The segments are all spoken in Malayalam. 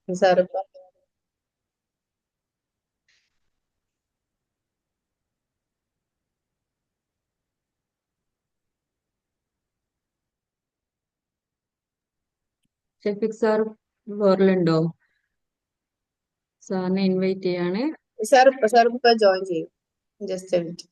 Sir Shefik sir ഫ്ലോറിലുണ്ടോ? സാറിനെ ഇൻവൈറ്റ് ചെയ്യാണ്. സാർ ഇപ്പൊ ജോയിൻ ചെയ്യും. Just minute.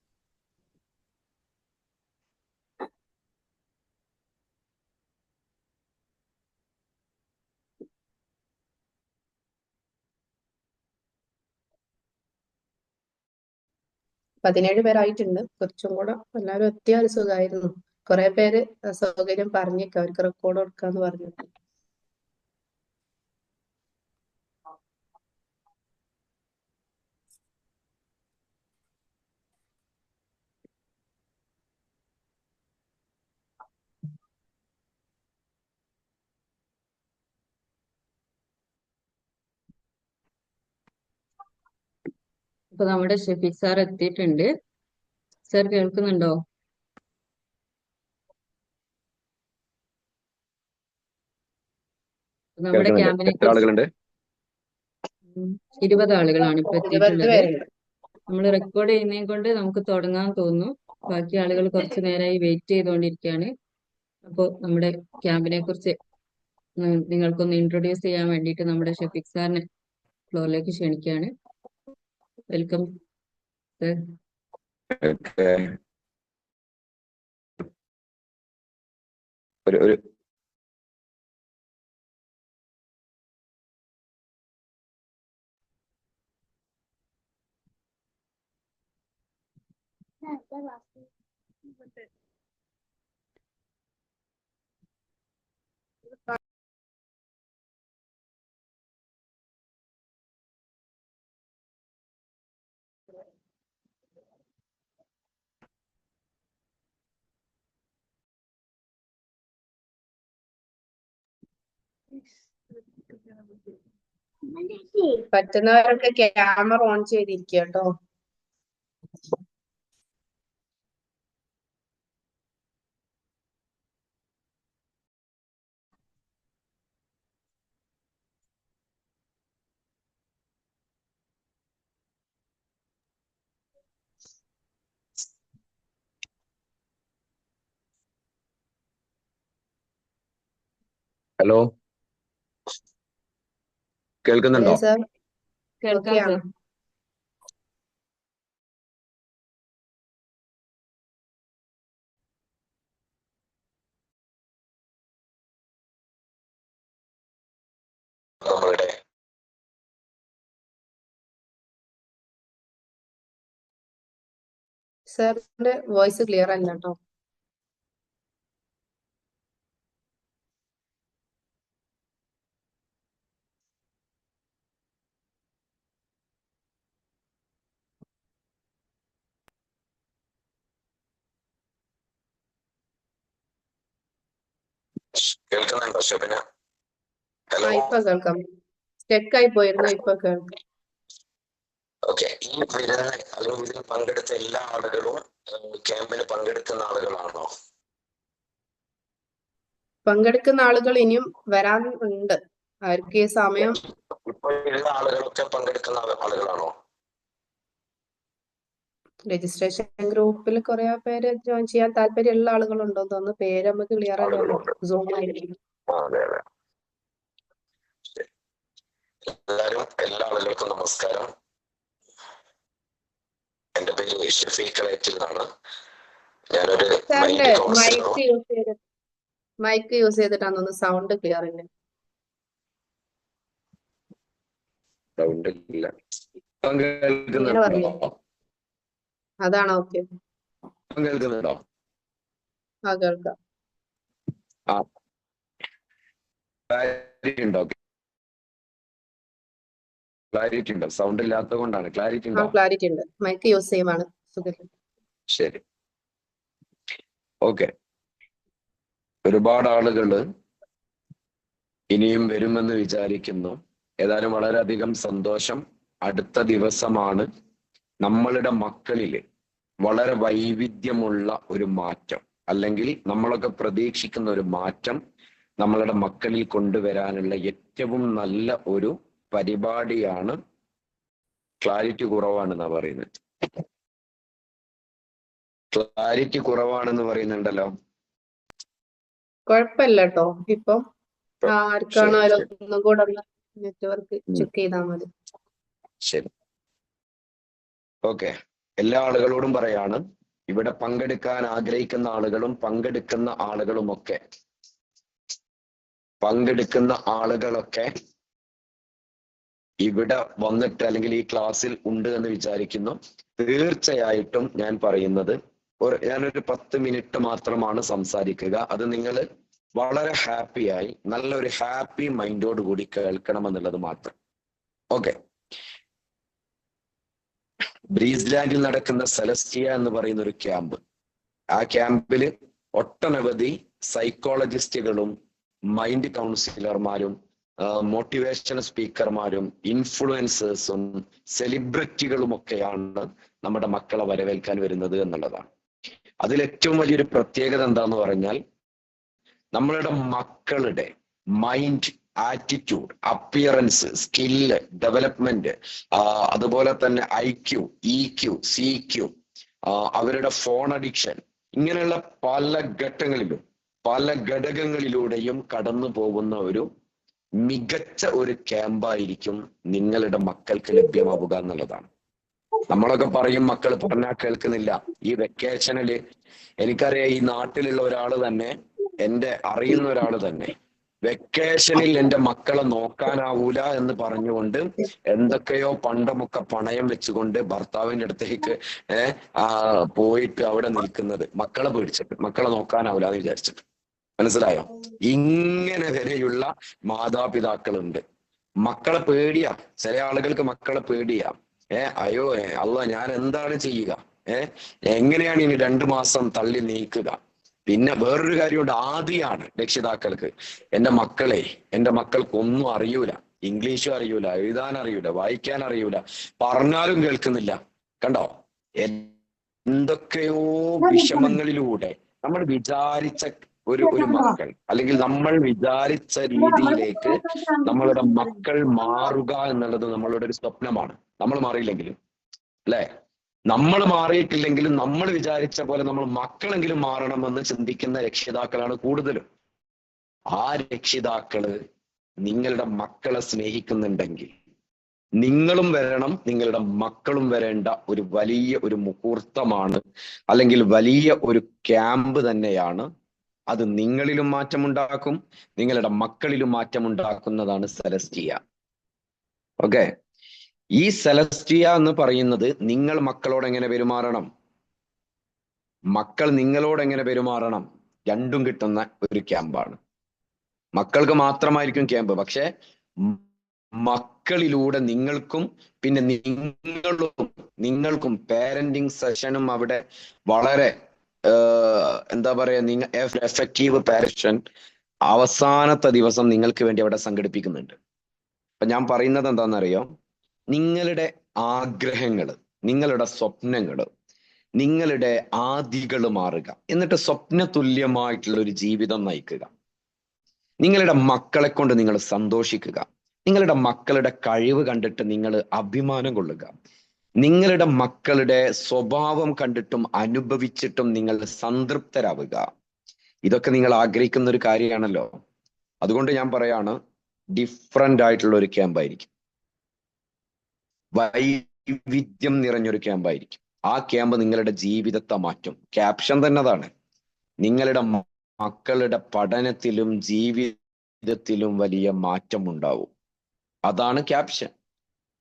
പതിനേഴ് പേരായിട്ടുണ്ട്. കുറച്ചും കൂടെ എല്ലാവരും എത്തിയ ഒരു സുഖമായിരുന്നു. കുറെ പേര് അസൗകര്യം പറഞ്ഞേക്ക അവർക്ക് റെക്കോർഡ് കൊടുക്കാന്ന് പറഞ്ഞിട്ട്. അപ്പൊ നമ്മുടെ ഷെഫിക് സാർ എത്തിയിട്ടുണ്ട്. സാർ കേൾക്കുന്നുണ്ടോ? നമ്മുടെ ക്യാമ്പിനെ എത്ര ആളുകളുണ്ട്? 20 ആളുകളാണ് ഇപ്പൊ 20 എത്തിയിട്ടുള്ളത്. പേരുണ്ട്. നമ്മൾ റെക്കോർഡ് ചെയ്യുന്നതിനെ കൊണ്ട് നമുക്ക് തുടങ്ങാൻ തോന്നുന്നു. ബാക്കി ആളുകൾ കുറച്ചു നേരമായി വെയിറ്റ് ചെയ്തുകൊണ്ടിരിക്കുകയാണ്. അപ്പോൾ നമ്മുടെ ക്യാമ്പിനെ കുറിച്ച് നിങ്ങൾക്കൊന്ന് ഇൻട്രൊഡ്യൂസ് ചെയ്യാൻ വേണ്ടിയിട്ട് നമ്മുടെ ഷെഫിക് സാറിനെ ഫ്ലോറിലേക്ക് ക്ഷണിക്കുകയാണ്. Welcome sir. ഒരു പറ്റുന്നവരൊക്കെ ക്യാമറ ഓൺ ചെയ്തിരിക്കുക കേട്ടോ. ഹലോ, കേൾക്കുന്നുണ്ടോ? സാർ കേൾക്കാം സർ. നമ്മളുടെ സാറിന്റെ വോയിസ് ക്ലിയർ അല്ല കേട്ടോ. കേൾക്കുന്നുണ്ടോ ഷെബിന? ഹലോ, ഇപ്പൊ കേൾക്കാം. സ്റ്റെക്ക് ആയി പോയിരുന്നു, ഇപ്പൊ കേൾക്കാം. ഓക്കെ. ഈ വിരുന്ന് അല്ലെങ്കിൽ ഇതിൽ പങ്കെടുത്ത എല്ലാ ആളുകളും ക്യാമ്പിൽ പങ്കെടുക്കുന്ന ആളുകളാണോ? പങ്കെടുക്കുന്ന ആളുകൾ ഇനിയും വരാൻ ഉണ്ട്. അവർക്ക് ഈ സമയം ഇപ്പൊ ഉള്ള ആളുകളൊക്കെ പങ്കെടുക്കുന്ന ആളുകളാണോ? രജിസ്ട്രേഷൻ ഗ്രൂപ്പിൽ കുറെ പേര് ജോയിൻ ചെയ്യാൻ താല്പര്യമുള്ള ആളുകളുണ്ടോ തോന്നുന്നു. പേര് നമുക്ക് ക്ലിയർ അല്ലല്ലോ. സൂമിലായിരിക്കും. അതെ അതെ. എല്ലാ ആളുകൾക്കും നമസ്കാരം. എന്റെ പേര് ഷെഫീഖ് കളേറ്റിൽ നിന്നാണ്. ഞാനൊരു മൈക്ക് യൂസ് ചെയ്തിട്ടാണ് സൗണ്ട് ക്ലിയർ ഇല്ല. സൗണ്ട് ഇല്ല. ഇങ്ങനെ പറഞ്ഞു. അതാണോ? ഓക്കെ, കേൾക്കുന്നുണ്ടോ? കേൾക്കാം. ക്ലാരിറ്റി ഉണ്ടോ? സൗണ്ട് ഇല്ലാത്തത് കൊണ്ടാണ്. ക്ലാരിറ്റി ഉണ്ടോ? ക്ലാരിറ്റി ഉണ്ട്. മൈക്ക് യൂസ് ചെയ്യുവാണ്. ശരി, ഓക്കെ. ഒരുപാട് ആളുകള് ഇനിയും വരുമെന്ന് വിചാരിക്കുന്നു. ഏതായാലും വളരെയധികം സന്തോഷം. അടുത്ത ദിവസമാണ് നമ്മളുടെ മക്കളില് വളരെ വൈവിധ്യമുള്ള ഒരു മാറ്റം, അല്ലെങ്കിൽ നമ്മളൊക്കെ പ്രതീക്ഷിക്കുന്ന ഒരു മാറ്റം നമ്മളുടെ മക്കളിൽ കൊണ്ടുവരാനുള്ള ഏറ്റവും നല്ല ഒരു പരിപാടിയാണ്. ക്ലാരിറ്റി കുറവാണെന്നാ പറയുന്നത്. ക്ലാരിറ്റി കുറവാണെന്ന് പറയുന്നുണ്ടല്ലോ. കുഴപ്പമില്ല കേട്ടോ. ഇപ്പം ആർക്കാണോ ശരി, ശരി. ഒന്നും കൂടെ ഒന്ന് നെറ്റ്വർക്ക് ചെക്ക് ചെയ്താൽ മതി. ശരി, ഓക്കെ. എല്ലാ ആളുകളോടും പറയാണ്, ഇവിടെ പങ്കെടുക്കാൻ ആഗ്രഹിക്കുന്ന ആളുകളും പങ്കെടുക്കുന്ന ആളുകളൊക്കെ ഇവിടെ വന്നിട്ട് അല്ലെങ്കിൽ ഈ ക്ലാസ്സിൽ ഉണ്ട് എന്ന് വിചാരിക്കുന്നു. തീർച്ചയായിട്ടും ഞാൻ പറയുന്നത് ഞാനൊരു 10 മിനിറ്റ് മാത്രമാണ് സംസാരിക്കുക. അത് നിങ്ങൾ വളരെ ഹാപ്പിയായി നല്ലൊരു ഹാപ്പി മൈൻഡോട് കൂടി കേൾക്കണമെന്നുള്ളത് മാത്രം. ഓക്കെ. ബ്രീസ്ലാൻഡിൽ നടക്കുന്ന സെലസ്റ്റിയ എന്ന് പറയുന്ന ഒരു ക്യാമ്പ്. ആ ക്യാമ്പിൽ ഒട്ടനവധി സൈക്കോളജിസ്റ്റുകളും മൈൻഡ് കൗൺസിലർമാരും മോട്ടിവേഷൻ സ്പീക്കർമാരും ഇൻഫ്ലുവൻസേഴ്സും സെലിബ്രിറ്റികളും ഒക്കെയാണ് നമ്മുടെ മക്കളെ വരവേൽക്കാൻ വരുന്നത് എന്നുള്ളതാണ്. അതിൽ ഏറ്റവും വലിയൊരു പ്രത്യേകത എന്താന്ന് പറഞ്ഞാൽ, നമ്മളുടെ മക്കളുടെ mind, attitude, appearance, skill development, അതുപോലെ തന്നെ IQ, EQ, CQ, അവരുടെ ഫോൺ അഡിക്ഷൻ, ഇങ്ങനെയുള്ള പല ഘടകങ്ങളിലൂടെയും കടന്നു പോകുന്ന ഒരു മികച്ച ഒരു ക്യാമ്പായിരിക്കും നിങ്ങളുടെ മക്കൾക്ക് ലഭ്യമാവുക എന്നുള്ളതാണ്. നമ്മളൊക്കെ പറയും മക്കൾ പറഞ്ഞാൽ കേൾക്കുന്നില്ല. ഈ വെക്കേഷനില് എനിക്കറിയാം, ഈ നാട്ടിലുള്ള ഒരാള് തന്നെ, എന്റെ അറിയുന്ന ഒരാള് തന്നെ വെക്കേഷനിൽ എന്റെ മക്കളെ നോക്കാനാവൂല എന്ന് പറഞ്ഞുകൊണ്ട് എന്തൊക്കെയോ പണ്ടമൊക്കെ പണയം വെച്ചുകൊണ്ട് ഭർത്താവിന്റെ അടുത്തേക്ക് പോയിട്ട് അവിടെ നിൽക്കുന്നത്, മക്കളെ പേടിച്ചിട്ട്, മക്കളെ നോക്കാനാവൂല എന്ന് വിചാരിച്ചിട്ട്. മനസ്സിലായോ? ഇങ്ങനെ വരെയുള്ള മാതാപിതാക്കളുണ്ട്. മക്കളെ പേടിയാ. ചില ആളുകൾക്ക് മക്കളെ പേടിയാ. അയ്യോ അല്ല, ഞാൻ എന്താണ് ചെയ്യുക? എങ്ങനെയാണ് ഇനി 2 മാസം തള്ളി നീക്കുക? പിന്നെ വേറൊരു കാര്യമുണ്ട്, ആദിയാണ് രക്ഷിതാക്കൾക്ക്. എന്റെ മക്കൾക്കൊന്നും അറിയൂല, ഇംഗ്ലീഷും അറിയൂല, എഴുതാൻ അറിയൂല, വായിക്കാൻ അറിയൂല, പറഞ്ഞാലും കേൾക്കുന്നില്ല. കണ്ടോ? എന്തൊക്കെയോ വിഷമങ്ങളിലൂടെ നമ്മൾ വിചാരിച്ച ഒരു മക്കൾ, അല്ലെങ്കിൽ നമ്മൾ വിചാരിച്ച രീതിയിലേക്ക് നമ്മളുടെ മക്കൾ മാറുക എന്നുള്ളത് നമ്മളുടെ ഒരു സ്വപ്നമാണ്. നമ്മൾ മാറിയില്ലെങ്കിലും, അല്ലെ? നമ്മൾ മാറിയിട്ടില്ലെങ്കിലും നമ്മൾ വിചാരിച്ച പോലെ നമ്മൾ മക്കളെങ്കിലും മാറണമെന്ന് ചിന്തിക്കുന്ന രക്ഷിതാക്കളാണ് കൂടുതലും. ആ രക്ഷിതാക്കള് നിങ്ങളുടെ മക്കളെ സ്നേഹിക്കുന്നുണ്ടെങ്കിൽ നിങ്ങളും വരണം, നിങ്ങളുടെ മക്കളും വരേണ്ട ഒരു വലിയ ഒരു മുഹൂർത്തമാണ്, അല്ലെങ്കിൽ വലിയ ഒരു ക്യാമ്പ് തന്നെയാണ്. അത് നിങ്ങളിലും മാറ്റമുണ്ടാക്കും, നിങ്ങളുടെ മക്കളിലും മാറ്റമുണ്ടാക്കുന്നതാണ് സെലസ്റ്റിയ. ഓക്കെ. ഈ സെലസ്റ്റിയ എന്ന് പറയുന്നത് നിങ്ങൾ മക്കളോട് എങ്ങനെ പെരുമാറണം, മക്കൾ നിങ്ങളോട് എങ്ങനെ പെരുമാറണം, രണ്ടും കിട്ടുന്ന ഒരു ക്യാമ്പാണ്. മക്കൾക്ക് മാത്രമായിരിക്കും ക്യാമ്പ്, പക്ഷെ മക്കളിലൂടെ നിങ്ങൾക്കും, പിന്നെ നിങ്ങൾക്കും പാരന്റിങ് സെഷനും അവിടെ വളരെ എന്താ പറയാ, എഫക്റ്റീവ് പാരന്റിങ് അവസാനത്തെ ദിവസം നിങ്ങൾക്ക് വേണ്ടി അവിടെ സംഘടിപ്പിക്കുന്നുണ്ട്. അപ്പൊ ഞാൻ പറയുന്നത് എന്താണെന്നറിയോ? നിങ്ങളുടെ ആഗ്രഹങ്ങള്, നിങ്ങളുടെ സ്വപ്നങ്ങള്, നിങ്ങളുടെ ആദികൾ മാറുക, എന്നിട്ട് സ്വപ്ന തുല്യമായിട്ടുള്ള ഒരു ജീവിതം നയിക്കുക. നിങ്ങളുടെ മക്കളെ കൊണ്ട് നിങ്ങൾ സന്തോഷിക്കുക. നിങ്ങളുടെ മക്കളുടെ കഴിവ് കണ്ടിട്ട് നിങ്ങൾ അഭിമാനം കൊള്ളുക. നിങ്ങളുടെ മക്കളുടെ സ്വഭാവം കണ്ടിട്ടും അനുഭവിച്ചിട്ടും നിങ്ങൾ സംതൃപ്തരാവുക. ഇതൊക്കെ നിങ്ങൾ ആഗ്രഹിക്കുന്ന ഒരു കാര്യമാണല്ലോ. അതുകൊണ്ട് ഞാൻ പറയാണ്, ഡിഫറൻ്റ് ആയിട്ടുള്ള ഒരു ക്യാമ്പായിരിക്കും, വൈവിധ്യം നിറഞ്ഞൊരു ക്യാമ്പായിരിക്കും. ആ ക്യാമ്പ് നിങ്ങളുടെ ജീവിതത്തെ മാറ്റും. ക്യാപ്ഷൻ തന്നെ അതാണ്, നിങ്ങളുടെ മക്കളുടെ പഠനത്തിലും ജീവിതത്തിലും വലിയ മാറ്റം ഉണ്ടാവും. അതാണ് ക്യാപ്ഷൻ.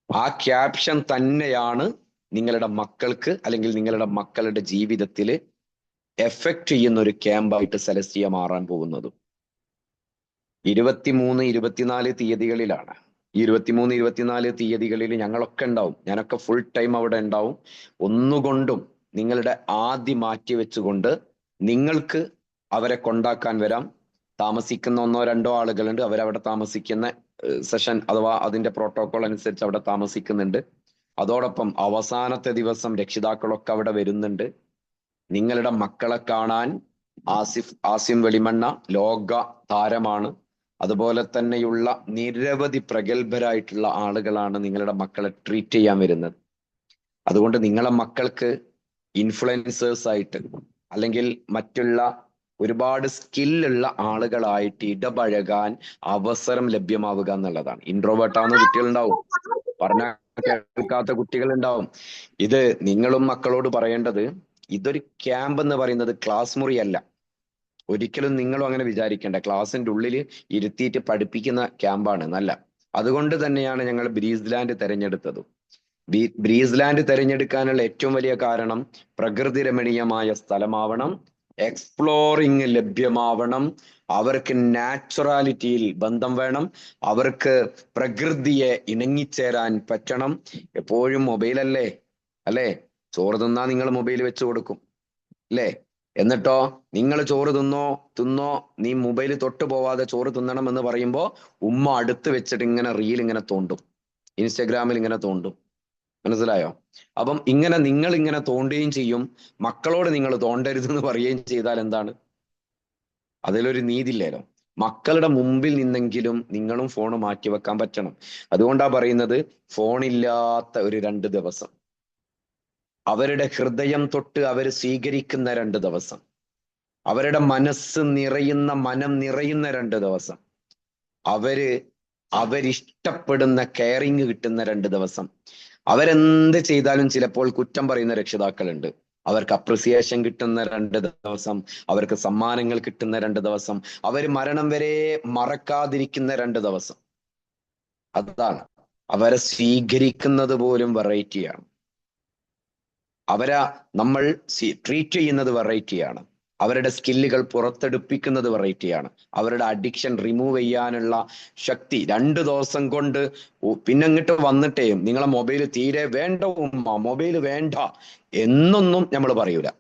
ആ ക്യാപ്ഷൻ തന്നെയാണ് നിങ്ങളുടെ മക്കൾക്ക്, അല്ലെങ്കിൽ നിങ്ങളുടെ മക്കളുടെ ജീവിതത്തിൽ എഫക്റ്റ് ചെയ്യുന്ന ഒരു ക്യാമ്പായിട്ട് സെലസ്റ്റിയ മാറാൻ പോകുന്നതും. 23, 24 തീയതികളിലാണ്. 23, 24 തീയതികളിൽ ഞങ്ങളൊക്കെ ഉണ്ടാവും. ഞാനൊക്കെ ഫുൾ ടൈം അവിടെ ഉണ്ടാവും. ഒന്നുകൊണ്ടും നിങ്ങളുടെ ആദ്യം മാറ്റി വെച്ചുകൊണ്ട് നിങ്ങൾക്ക് അവരെ കൊണ്ടാക്കാൻ വരാം. താമസിക്കുന്ന 1 or 2 ആളുകളുണ്ട്, അവരവിടെ താമസിക്കുന്ന സെഷൻ അഥവാ അതിന്റെ പ്രോട്ടോകോൾ അനുസരിച്ച് അവിടെ താമസിക്കുന്നുണ്ട്. അതോടൊപ്പം അവസാനത്തെ ദിവസം രക്ഷിതാക്കളൊക്കെ അവിടെ വരുന്നുണ്ട്. നിങ്ങളുടെ മക്കളെ കാണാൻ ആസിം വെളിമണ്ണ ലോക താരമാണ്. അതുപോലെ തന്നെയുള്ള നിരവധി പ്രഗത്ഭരായിട്ടുള്ള ആളുകളാണ് നിങ്ങളുടെ മക്കളെ ട്രീറ്റ് ചെയ്യാൻ വരുന്നത്. അതുകൊണ്ട് നിങ്ങളെ മക്കൾക്ക് ഇൻഫ്ലുവൻസേഴ്സ് ആയിട്ട് അല്ലെങ്കിൽ മറ്റുള്ള ഒരുപാട് സ്കില്ലുള്ള ആളുകളായിട്ട് ഇടപഴകാൻ അവസരം ലഭ്യമാവുക എന്നുള്ളതാണ്. ഇൻട്രോവേർട്ടാവുന്ന കുട്ടികളുണ്ടാവും, പറഞ്ഞാൽ കേൾക്കാത്ത കുട്ടികളുണ്ടാവും. ഇത് നിങ്ങളും മക്കളോട് പറയേണ്ടത്, ഇതൊരു ക്യാമ്പ് എന്ന് പറയുന്നത് ക്ലാസ് മുറിയല്ല. ഒരിക്കലും നിങ്ങളും അങ്ങനെ വിചാരിക്കേണ്ട. ക്ലാസ്സിന്റെ ഉള്ളിൽ ഇരുത്തിയിട്ട് പഠിപ്പിക്കുന്ന ക്യാമ്പാണ് നല്ല. അതുകൊണ്ട് തന്നെയാണ് ഞങ്ങൾ ബ്രീസ് തിരഞ്ഞെടുത്തത്. ബ്രീസ് തിരഞ്ഞെടുക്കാനുള്ള ഏറ്റവും വലിയ കാരണം പ്രകൃതി രമണീയമായ സ്ഥലമാവണം, എക്സ്പ്ലോറിങ് ലഭ്യമാവണം, അവർക്ക് നാച്ചുറാലിറ്റിയിൽ ബന്ധം വേണം, അവർക്ക് പ്രകൃതിയെ ഇണങ്ങിച്ചേരാൻ പറ്റണം. എപ്പോഴും മൊബൈലല്ലേ അല്ലേ? ചോറ് തിന്നാ നിങ്ങൾ മൊബൈൽ വെച്ച് കൊടുക്കും അല്ലേ? എന്നിട്ടോ നിങ്ങൾ ചോറ് തിന്നോ നീ മൊബൈൽ തൊട്ട് പോവാതെ ചോറ് തിന്നണം എന്ന് പറയുമ്പോ ഉമ്മ അടുത്ത് വെച്ചിട്ട് ഇങ്ങനെ റീൽ ഇങ്ങനെ തോണ്ടും, ഇൻസ്റ്റഗ്രാമിൽ ഇങ്ങനെ തോണ്ടും. മനസ്സിലായോ? അപ്പം ഇങ്ങനെ നിങ്ങൾ ഇങ്ങനെ തോണ്ടുകയും ചെയ്യും, മക്കളോട് നിങ്ങൾ തോണ്ടരുതെന്ന് പറയുകയും ചെയ്താൽ എന്താണ്? അതിലൊരു നീതിയില്ലല്ലോ. മക്കളുടെ മുമ്പിൽ നിന്നെങ്കിലും നിങ്ങളും ഫോൺ മാറ്റി വെക്കാൻ പറ്റണം. അതുകൊണ്ടാ പറയുന്നത്, ഫോണില്ലാത്ത ഒരു 2 ദിവസം, അവരുടെ ഹൃദയം തൊട്ട് അവർ സ്വീകരിക്കുന്ന 2 ദിവസം, അവരുടെ മനം നിറയുന്ന 2 ദിവസം, അവരിഷ്ടപ്പെടുന്ന കെയറിങ് കിട്ടുന്ന 2 ദിവസം. അവരെന്ത് ചെയ്താലും ചിലപ്പോൾ കുറ്റം പറയുന്ന രക്ഷിതാക്കളുണ്ട്. അവർക്ക് അപ്രിസിയേഷൻ കിട്ടുന്ന 2 ദിവസം, അവർക്ക് സമ്മാനങ്ങൾ കിട്ടുന്ന 2 ദിവസം, അവർ മരണം വരെ മറക്കാതിരിക്കുന്ന 2 ദിവസം. അതാണ് അവരെ സ്വീകരിക്കുന്നത് പോലും വെറൈറ്റിയാണ്. നമ്മൾ ട്രീറ്റ് ചെയ്യുന്നത് വെറൈറ്റിയാണ്. അവരുടെ സ്കില്ലുകൾ പുറത്തെടുപ്പിക്കുന്നത് വെറൈറ്റിയാണ്. അവരുടെ അഡിക്ഷൻ റിമൂവ് ചെയ്യാനുള്ള ശക്തി 2 ദിവസം കൊണ്ട്. പിന്നെ ഇങ്ങോട്ട് വന്നിട്ടേ നിങ്ങളെ മൊബൈൽ തീരെ വേണ്ട ഉമ്മ, മൊബൈൽ വേണ്ട എന്നൊന്നും നമ്മൾ പറയൂല.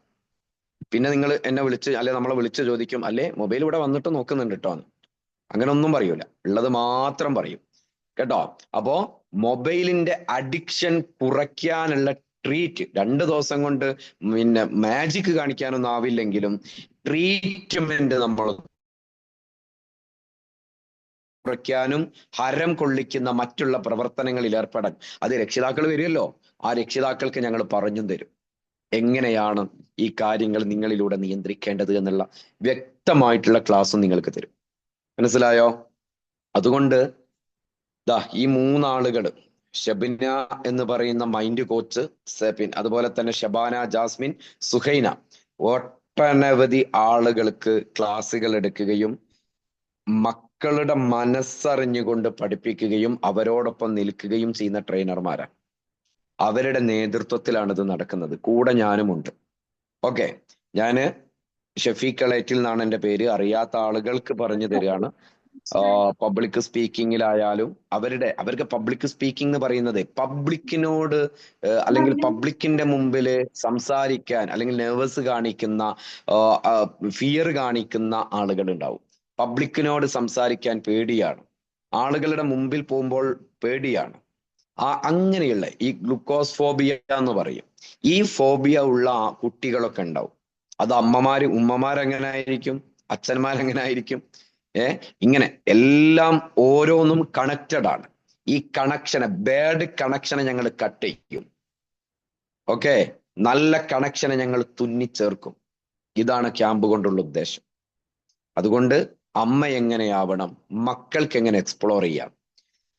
പിന്നെ നിങ്ങൾ എന്നെ വിളിച്ച് അല്ലെ നമ്മളെ വിളിച്ച് ചോദിക്കും, അല്ലെ മൊബൈൽ ഇവിടെ വന്നിട്ട് നോക്കുന്നുണ്ട് കേട്ടോ. അങ്ങനെ ഒന്നും പറയൂല, ഉള്ളത് മാത്രം പറയും കേട്ടോ. അപ്പോ മൊബൈലിന്റെ അഡിക്ഷൻ കുറയ്ക്കാനുള്ള ട്രീറ്റ് 2 ദിവസം കൊണ്ട് പിന്നെ മാജിക് കാണിക്കാനൊന്നും ആവില്ലെങ്കിലും ട്രീറ്റ്മെന്റ് നമ്മൾ കുറയ്ക്കാനും ഹരം കൊള്ളിക്കുന്ന മറ്റുള്ള പ്രവർത്തനങ്ങളിൽ ഏർപ്പെടാൻ അത് രക്ഷിതാക്കൾ വരുമല്ലോ. ആ രക്ഷിതാക്കൾക്ക് ഞങ്ങൾ പറഞ്ഞു തരും എങ്ങനെയാണ് ഈ കാര്യങ്ങൾ നിങ്ങളിലൂടെ നിയന്ത്രിക്കേണ്ടത് എന്നുള്ള വ്യക്തമായിട്ടുള്ള ക്ലാസ്സും നിങ്ങൾക്ക് തരും. മനസ്സിലായോ? അതുകൊണ്ട് ഈ 3 ആളുകൾ, ഷബിന എന്ന് പറയുന്ന മൈൻഡ് കോച്ച്, അതുപോലെ തന്നെ ഷബാന, ജാസ്മിൻ, സുഹൈന, ഒട്ടനവധി ആളുകൾക്ക് ക്ലാസ്സുകൾ എടുക്കുകയും മക്കളുടെ മനസ്സറിഞ്ഞുകൊണ്ട് പഠിപ്പിക്കുകയും അവരോടൊപ്പം നിൽക്കുകയും ചെയ്യുന്ന ട്രെയിനർമാരാണ്. അവരുടെ നേതൃത്വത്തിലാണ് ഇത് നടക്കുന്നത്. കൂടെ ഞാനുമുണ്ട്. ഓക്കെ, ഞാന് ഷഫീഖ് കളേറ്റിൽ നിന്നാണ് എൻ്റെ പേര്. അറിയാത്ത ആളുകൾക്ക് പറഞ്ഞു തരികയാണ്. പബ്ലിക് സ്പീക്കിങ്ങിലായാലും അവർക്ക് പബ്ലിക് സ്പീക്കിംഗ് എന്ന് പറയുന്നത് പബ്ലിക്കിനോട് അല്ലെങ്കിൽ പബ്ലിക്കിന്റെ മുമ്പിൽ സംസാരിക്കാൻ അല്ലെങ്കിൽ നെർവസ് കാണിക്കുന്ന, ഫിയർ കാണിക്കുന്ന ആളുകൾ ഉണ്ടാവും. പബ്ലിക്കിനോട് സംസാരിക്കാൻ പേടിയാണ്, ആളുകളുടെ മുമ്പിൽ പോകുമ്പോൾ പേടിയാണ്. അങ്ങനെയുള്ള ഈ ഗ്ലൂക്കോസ് ഫോബിയ എന്ന് പറയും, ഈ ഫോബിയ ഉള്ള കുട്ടികളൊക്കെ ഉണ്ടാവും. അത് ഉമ്മമാരെങ്ങനെ ആയിരിക്കും, അച്ഛന്മാരെങ്ങനെ ആയിരിക്കും, ഇങ്ങനെ എല്ലാം ഓരോന്നും കണക്റ്റഡ് ആണ്. ഈ ബാഡ് കണക്ഷനെ ഞങ്ങൾ കട്ട് ചെയ്യും. ഓക്കെ, നല്ല കണക്ഷനെ ഞങ്ങൾ തുന്നിച്ചേർക്കും. ഇതാണ് ക്യാമ്പ് കൊണ്ടുള്ള ഉദ്ദേശം. അതുകൊണ്ട് അമ്മ എങ്ങനെയാവണം, മക്കൾക്ക് എങ്ങനെ എക്സ്പ്ലോർ ചെയ്യാം,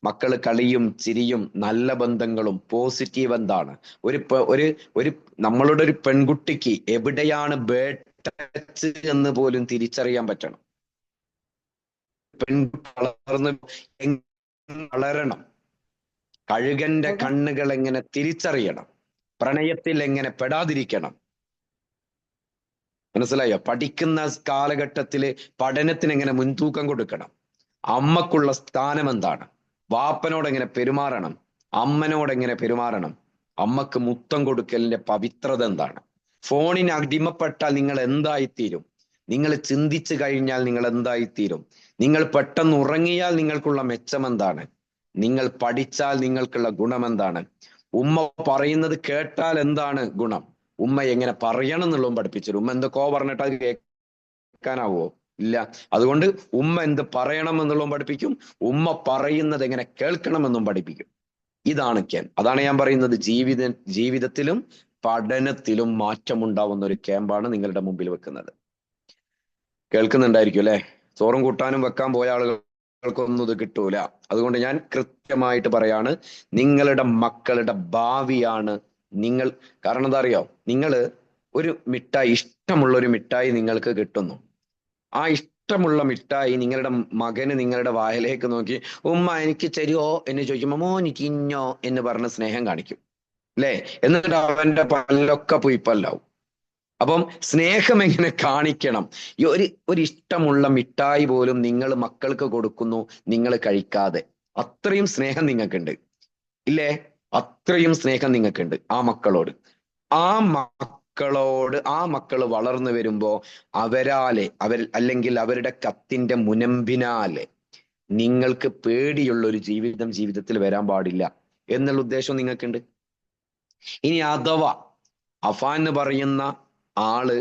മക്കൾ കളിയും ചിരിയും നല്ല ബന്ധങ്ങളും പോസിറ്റീവ് എന്താണ്, ഒരു നമ്മളുടെ ഒരു പെൺകുട്ടിക്ക് എവിടെയാണ് ബാഡ് ടച്ച് എന്ന് പോലും തിരിച്ചറിയാൻ പറ്റണം. പെൺകുട്ടി വളരണം, കഴുകന്റെ കണ്ണുകൾ എങ്ങനെ തിരിച്ചറിയണം, പ്രണയത്തിൽ എങ്ങനെ പെടാതിരിക്കണം. മനസ്സിലായോ? പഠിക്കുന്ന കാലഘട്ടത്തില് പഠനത്തിന് എങ്ങനെ മുൻതൂക്കം കൊടുക്കണം, അമ്മക്കുള്ള സ്ഥാനം എന്താണ്, വാപ്പനോട് എങ്ങനെ പെരുമാറണം, അമ്മനോട് എങ്ങനെ പെരുമാറണം, അമ്മക്ക് മുത്തം കൊടുക്കലിന്റെ പവിത്രത എന്താണ്. ഫോണിന് അടിമപ്പെട്ടാൽ നിങ്ങൾ എന്തായിത്തീരും, നിങ്ങൾ ചിന്തിച്ചു കഴിഞ്ഞാൽ നിങ്ങൾ എന്തായിത്തീരും, നിങ്ങൾ പെട്ടെന്ന് ഉറങ്ങിയാൽ നിങ്ങൾക്കുള്ള മെച്ചം എന്താണ്, നിങ്ങൾ പഠിച്ചാൽ നിങ്ങൾക്കുള്ള ഗുണം എന്താണ്, ഉമ്മ പറയുന്നത് കേട്ടാൽ എന്താണ് ഗുണം, ഉമ്മ എങ്ങനെ പറയണം എന്നുള്ളതും പഠിപ്പിച്ചു. ഉമ്മ എന്തൊക്കെയോ പറഞ്ഞിട്ട് അത് കേൾക്കാനാവോ? ഇല്ല. അതുകൊണ്ട് ഉമ്മ എന്ത് പറയണം എന്നുള്ളതും പഠിപ്പിക്കും, ഉമ്മ പറയുന്നത് എങ്ങനെ കേൾക്കണമെന്നും പഠിപ്പിക്കും. ഇതാണ് ക്യാമ്പ്. അതാണ് ഞാൻ പറയുന്നത്, ജീവിതത്തിലും പഠനത്തിലും മാറ്റമുണ്ടാവുന്ന ഒരു ക്യാമ്പാണ് നിങ്ങളുടെ മുമ്പിൽ വെക്കുന്നത്. കേൾക്കുന്നുണ്ടായിരിക്കും അല്ലെ? ചോറും കൂട്ടാനും വെക്കാൻ പോയ ആളുകൾക്കൊന്നും ഇത് കിട്ടൂല. അതുകൊണ്ട് ഞാൻ കൃത്യമായിട്ട് പറയാണ്, നിങ്ങളുടെ മക്കളുടെ ഭാവിയാണ് നിങ്ങൾ. കാരണം എന്താ അറിയോ, നിങ്ങള് ഒരു മിഠായി, ഇഷ്ടമുള്ള ഒരു മിഠായി നിങ്ങൾക്ക് കിട്ടുന്നു. ആ ഇഷ്ടമുള്ള മിഠായി നിങ്ങളുടെ മകന് നിങ്ങളുടെ വായിലേക്ക് നോക്കി ഉമ്മ എനിക്ക് തരുമോ എന്ന് ചോദിക്കുമ്പോ മോനിക്ക് ഇന്നോ എന്ന് പറഞ്ഞ് സ്നേഹം കാണിക്കും അല്ലേ? എന്നിട്ട് അവന്റെ പല്ലൊക്കെ പുയിപ്പല്ലാവും. അപ്പം സ്നേഹം എങ്ങനെ കാണിക്കണം? ഈ ഒരു ഇഷ്ടമുള്ള മിഠായി പോലും നിങ്ങൾ മക്കൾക്ക് കൊടുക്കുന്നു, നിങ്ങൾ കഴിക്കാതെ. അത്രയും സ്നേഹം നിങ്ങൾക്കുണ്ട് ഇല്ലേ? അത്രയും സ്നേഹം നിങ്ങൾക്കുണ്ട് ആ മക്കളോട്. ആ മക്കള് വളർന്നു വരുമ്പോ അല്ലെങ്കിൽ അവരുടെ കത്തിന്റെ മുനമ്പിനാലെ നിങ്ങൾക്ക് പേടിയുള്ള ഒരു ജീവിതത്തിൽ വരാൻ പാടില്ല എന്നുള്ള ഉദ്ദേശം നിങ്ങൾക്കുണ്ട്. ഇനി അഥവാ അഫാൻ എന്ന് പറയുന്ന ആള്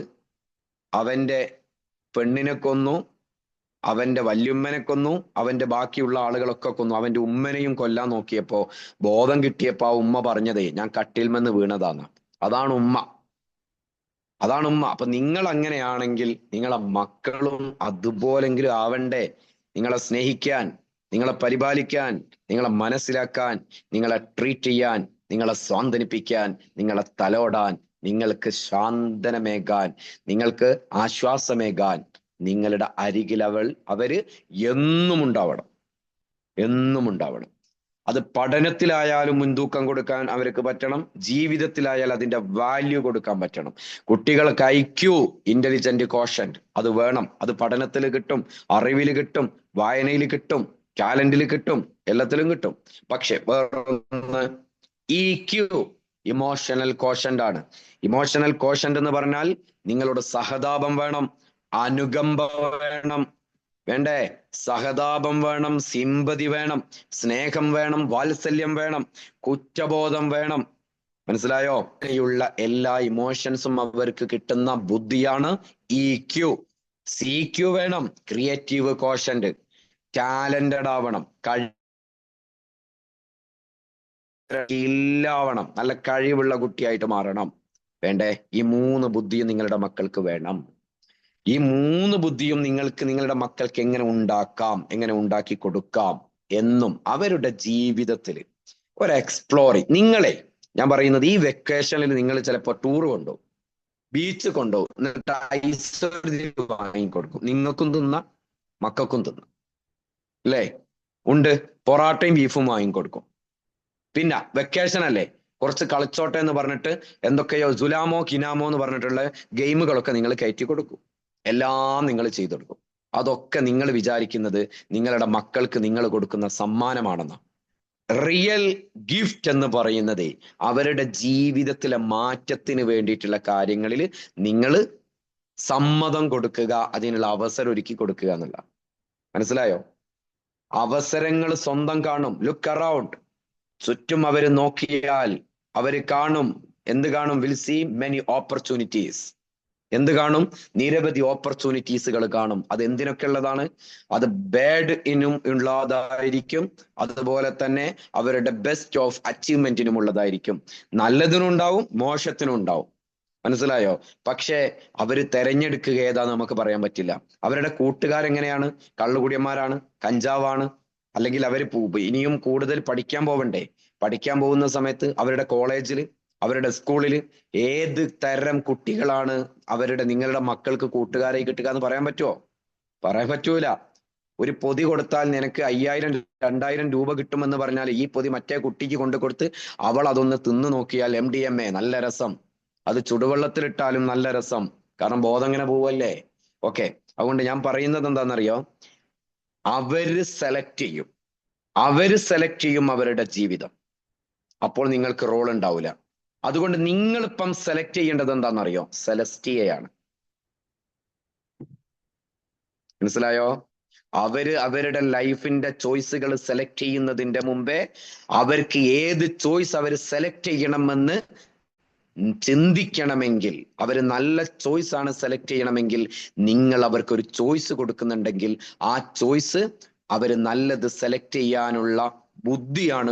അവന്റെ പെണ്ണിനെ കൊന്നു, അവന്റെ വല്യുമ്മനെ കൊന്നു, അവന്റെ ബാക്കിയുള്ള ആളുകളൊക്കെ കൊന്നു, അവന്റെ ഉമ്മനെയും കൊല്ലാൻ നോക്കിയപ്പോ ബോധം കിട്ടിയപ്പോ ആ ഉമ്മ പറഞ്ഞതേ ഞാൻ കട്ടിൽമെന്ന് വീണതാന്ന്. അതാണ് ഉമ്മ. അപ്പൊ നിങ്ങൾ അങ്ങനെയാണെങ്കിൽ നിങ്ങളെ മക്കളും അതുപോലെങ്കിലും ആവണ്ടേ? നിങ്ങളെ സ്നേഹിക്കാൻ, നിങ്ങളെ പരിപാലിക്കാൻ, നിങ്ങളെ മനസ്സിലാക്കാൻ, നിങ്ങളെ ട്രീറ്റ് ചെയ്യാൻ, നിങ്ങളെ സ്വാന്തനിപ്പിക്കാൻ, നിങ്ങളെ തലോടാൻ, നിങ്ങൾക്ക് ശാന്തനമേകാൻ, നിങ്ങൾക്ക് ആശ്വാസമേകാൻ നിങ്ങളുടെ അരികിൽ അവര് എന്നും ഉണ്ടാവണം. അത് പഠനത്തിലായാലും മുൻതൂക്കം കൊടുക്കാൻ അവർക്ക് പറ്റണം, ജീവിതത്തിലായാൽ അതിന്റെ വാല്യൂ കൊടുക്കാൻ പറ്റണം. കുട്ടികൾക്ക് IQ, ഇന്റലിജന്റ് കോഷ്യന്റ് അത് വേണം. അത് പഠനത്തിൽ കിട്ടും, അറിവിൽ കിട്ടും, വായനയിൽ കിട്ടും, ടാലന്റിൽ കിട്ടും, എല്ലാത്തിലും കിട്ടും. പക്ഷെ വേറൊന്ന് EQ, ഇമോഷണൽ കോഷ്യന്റ് ആണ്. ഇമോഷണൽ കോഷ്യന്റ് എന്ന് പറഞ്ഞാൽ നിങ്ങളോട് സഹതാപം വേണം, അനുകമ്പ വേണം, വേണ്ടേ? സഹതാപം വേണം, സിമ്പതി വേണം, സ്നേഹം വേണം, വാത്സല്യം വേണം, കുറ്റബോധം വേണം. മനസ്സിലായോ? ഇങ്ങനെയുള്ള എല്ലാ ഇമോഷൻസും അവർക്ക് കിട്ടുന്ന ബുദ്ധിയാണ് EQ. CQ വേണം, ക്രിയേറ്റീവ് കോഷ്യന്റ്, ടാലന്റഡ് ആവണം, ഇല്ലാവണം, നല്ല കഴിവുള്ള കുട്ടിയായിട്ട് മാറണം. വേണ്ടേ? ഈ 3 ബുദ്ധിയും നിങ്ങളുടെ മക്കൾക്ക് വേണം. ഈ 3 ബുദ്ധിയും നിങ്ങളുടെ മക്കൾക്ക് എങ്ങനെ ഉണ്ടാക്കാം, എങ്ങനെ ഉണ്ടാക്കി കൊടുക്കാം എന്നും അവരുടെ ജീവിതത്തിൽ ഒരു എക്സ്പ്ലോറിങ്. നിങ്ങളെ ഞാൻ പറയുന്നത്, ഈ വെക്കേഷനിൽ നിങ്ങൾ ചിലപ്പോൾ ടൂർ കൊണ്ടുപോകും, ബീച്ച് കൊണ്ടുപോകും, എന്നിട്ട് ഐസ് വാങ്ങിക്കൊടുക്കും. നിങ്ങൾക്കും തിന്നാം, മക്കൾക്കും തിന്നാം അല്ലേ? ഉണ്ട്, പൊറാട്ടയും ബീഫും വാങ്ങിക്കൊടുക്കും. പിന്നെ വെക്കേഷൻ അല്ലേ, കുറച്ച് കളിച്ചോട്ടെ എന്ന് പറഞ്ഞിട്ട് എന്തൊക്കെയോ സുലാമോ കിനാമോ എന്ന് പറഞ്ഞിട്ടുള്ള ഗെയിമുകളൊക്കെ നിങ്ങൾ കയറ്റി കൊടുക്കും. എല്ലാം നിങ്ങൾ ചെയ്തു കൊടുക്കും. അതൊക്കെ നിങ്ങൾ വിചാരിക്കുന്നത് നിങ്ങളുടെ മക്കൾക്ക് നിങ്ങൾ കൊടുക്കുന്ന സമ്മാനമാണെന്ന്. റിയൽ ഗിഫ്റ്റ് എന്ന് പറയുന്നത് അവരുടെ ജീവിതത്തിലെ മാറ്റത്തിന് വേണ്ടിയിട്ടുള്ള കാര്യങ്ങളിൽ നിങ്ങൾ സമ്മതം കൊടുക്കുക, അതിനുള്ള അവസരം ഒരുക്കി കൊടുക്കുക എന്നുള്ള. മനസ്സിലായോ? അവസരങ്ങൾ സ്വന്തം കാണും. ലുക്ക് അറൗണ്ട്, ചുറ്റും അവര് നോക്കിയാൽ അവര് കാണും. എന്ത് കാണും? Will see many opportunities. എന്ത് കാണും? നിരവധി ഓപ്പർച്യൂണിറ്റീസുകൾ കാണും. അത് എന്തിനൊക്കെ ഉള്ളതാണ്? അത് ബാഡ് ഇനും ഉള്ളതായിരിക്കും, അതുപോലെ തന്നെ അവരുടെ ബെസ്റ്റ് ഓഫ് അച്ചീവ്മെന്റിനും ഉള്ളതായിരിക്കും. നല്ലതിനും ഉണ്ടാവും, മോശത്തിനും ഉണ്ടാവും. മനസ്സിലായോ? പക്ഷേ അവര് തെരഞ്ഞെടുക്കുക ഏതാന്ന് നമുക്ക് പറയാൻ പറ്റില്ല. അവരുടെ കൂട്ടുകാരെങ്ങനെയാണ്? കള്ളുകുടിയന്മാരാണ്, കഞ്ചാവാണ്, അല്ലെങ്കിൽ അവര് ഇനിയും കൂടുതൽ പഠിക്കാൻ പോവണ്ടേ? പഠിക്കാൻ പോകുന്ന സമയത്ത് അവരുടെ കോളേജിൽ, അവരുടെ സ്കൂളിൽ ഏത് തരം കുട്ടികളാണ് നിങ്ങളുടെ മക്കൾക്ക് കൂട്ടുകാരായി കിട്ടുക എന്ന് പറയാൻ പറ്റുമോ? പറയാൻ പറ്റൂല. ഒരു പൊതി കൊടുത്താൽ നിനക്ക് 5000-2000 രൂപ കിട്ടുമെന്ന് പറഞ്ഞാൽ ഈ പൊതി മറ്റേ കുട്ടിക്ക് കൊണ്ടു കൊടുത്ത് അവൾ അതൊന്ന് തിന്നു നോക്കിയാൽ MDMA, നല്ല രസം. അത് ചുടുവെള്ളത്തിലിട്ടാലും നല്ല രസം. കാരണം ബോധം ഇങ്ങനെ പോവല്ലേ? ഓക്കെ, അതുകൊണ്ട് ഞാൻ പറയുന്നത് എന്താണെന്നറിയോ? അവര് സെലക്ട് ചെയ്യും അവരുടെ ജീവിതം. അപ്പോൾ നിങ്ങൾക്ക് റോൾ ഉണ്ടാവില്ല. അതുകൊണ്ട് നിങ്ങളിപ്പം സെലക്ട് ചെയ്യേണ്ടത് എന്താണെന്നറിയോ? സെലസ്റ്റിയയാണ്. മനസ്സിലായോ? അവരുടെ ലൈഫിന്റെ ചോയ്സുകൾ സെലക്ട് ചെയ്യുന്നതിന്റെ മുമ്പേ അവർക്ക് ഏത് ചോയ്സ് അവർ സെലക്ട് ചെയ്യണമെന്ന് ചിന്തിക്കണമെങ്കിൽ, അവർ നല്ല ചോയ്സ് ആണ് സെലക്ട് ചെയ്യണമെങ്കിൽ, നിങ്ങൾ അവർക്ക് ഒരു ചോയ്സ് കൊടുക്കുന്നുണ്ടെങ്കിൽ ആ ചോയ്സ് അവർ നല്ലത് സെലക്ട് ചെയ്യാനുള്ള ബുദ്ധിയാണ്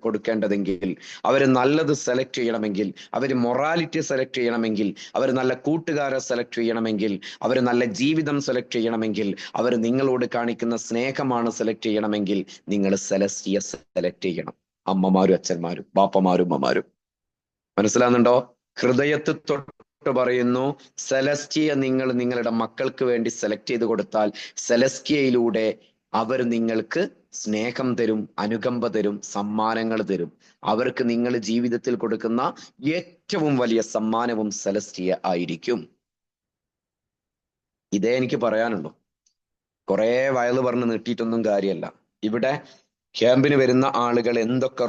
കൊടുക്കേണ്ടതെങ്കിൽ, അവർ നല്ലത് സെലക്ട് ചെയ്യണമെങ്കിൽ, അവർ മൊറാലിറ്റി സെലക്ട് ചെയ്യണമെങ്കിൽ, അവർ നല്ല കൂട്ടുകാരെ സെലക്ട് ചെയ്യണമെങ്കിൽ, അവർ നല്ല ജീവിതം സെലക്ട് ചെയ്യണമെങ്കിൽ, അവർ നിങ്ങളോട് കാണിക്കുന്ന സ്നേഹമാണ് സെലക്ട് ചെയ്യണമെങ്കിൽ, നിങ്ങൾ സെലസ്റ്റിയെ സെലക്ട് ചെയ്യണം. അമ്മമാരും അച്ഛന്മാരും ബാപ്പമാരും അമ്മമാരും. മനസ്സിലാകുന്നുണ്ടോ? ഹൃദയത്തിൽ തൊട്ട് പറയുന്നു, സെലസ്റ്റിയ നിങ്ങൾ നിങ്ങളുടെ മക്കൾക്ക് വേണ്ടി സെലക്ട് ചെയ്ത് കൊടുത്താൽ സെലസ്റ്റിയയിലൂടെ അവർ നിങ്ങൾക്ക് സ്നേഹം തരും, അനുകമ്പ തരും, സമ്മാനങ്ങൾ തരും. അവർക്ക് നിങ്ങൾ ജീവിതത്തിൽ കൊടുക്കുന്ന ഏറ്റവും വലിയ സമ്മാനവും സെലസ്റ്റിയ ആയിരിക്കും. ഇതേ എനിക്ക് പറയാനുള്ളൂ. കുറെ വയല് പറഞ്ഞ് നീട്ടിയിട്ടൊന്നും കാര്യമല്ല. ഇവിടെ ക്യാമ്പിന് വരുന്ന ആളുകൾ എന്തൊക്കെ